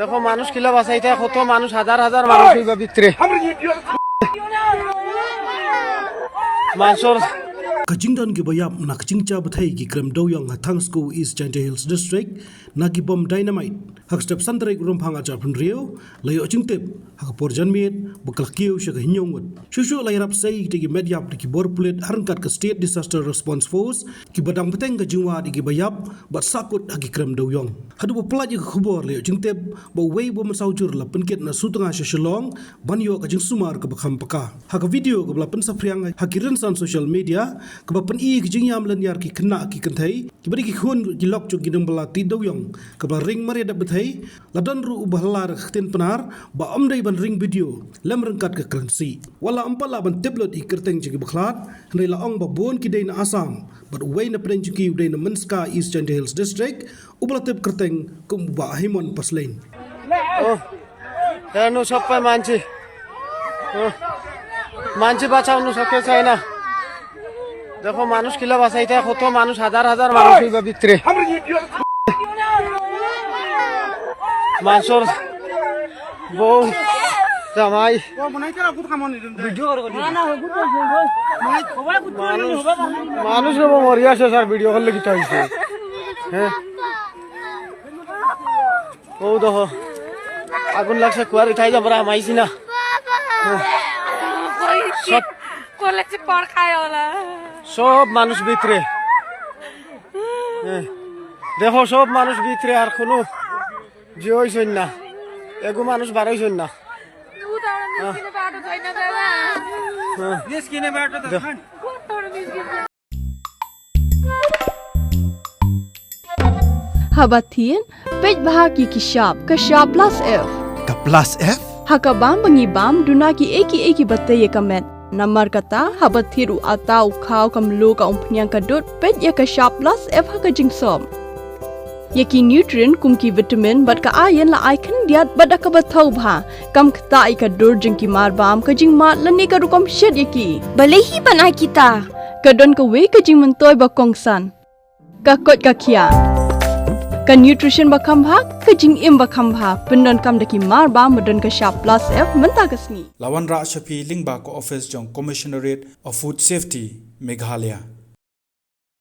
দেখো মানুষ কিলা বাঁচাইতে কত মানুষ হাজার হাজার মানুষ হইবা ভিতরে মানুষের Kajingdan ki bayap na kajingcha bathai ki kram doyang hathang school East China Hills District na ki bom dynamite hak step sandraik rumpang acha phun rio layo chingtep hak por janmiet bakal kiu shaka hinyongwat shushu layrap sei ki medyap ki bor pulet harangkat ka state disaster response force ki badang peteng ka jingwa ki bayap bat sakut hak kram doyang hadu pelaj ki khubor layo chingtep ba wei bom saujur la penket na sutanga shalong banyo ka jing sumar ka bakham paka hak video ka bla pen safriang hak san social media kebapan i kijing yam len yar ki kena ki kentai ki bari ki khun ki lok chu gidang bala ti do yong kebla ring mari da betai ladan ru ubahlar khten penar ba amdai ban ring video lem rengkat ke currency wala ampala ban tablet i kerteng chi baklat hnai la ong ba bon ki dei na asam but way na pren chi ki dei na Menska East China Hills District ubla tep kerteng kum ba himon paslain nu sopai manchi manchi bachao nu soke chaina দেখো মানুষ কিলা বাঁচাইতে কত মানুষ হাজার হাজার মানুষ হইবা ভিতরে মানুষের বউ জামাই মানুষ মরি আছে স্যার ভিডিও করলে কিটা হয়েছে হ্যাঁ ও দেখো আগুন লাগছে কুয়ার উঠাই যাব মাইছি না সব মানুষ ভিতরে দেখো সব মানুষ ভিতরে আর কোনো যে হইছেন না এগু মানুষ বার হইছেন না Habatin pej bahagi kishap kashap plus F Ka plus F? hakabam bangibam dunaki eki batay kamet Namar kata habat thiru atau khau kamlu ka umpnyang kadut pet ya ka sharp plus F ha ka jingsom. Yaki nutrient kum ki vitamin bat ka iron la icon diat bat ka bathau bha kam khta ai ka dur jing ki mar bam ka jing mat lani ka rukom shed yaki. Balehi banai kita. Ka don ka we ka jing mentoy ba kongsan. Ka kot ka khia. Ka nutrition ba kham bha ka jing im ba kham bha pendon kam daki mar bam modon ka sharp plus F menta kasni. Lawan Ra Shafi Lingba ko office jong Commissionerate of Food Safety Meghalaya.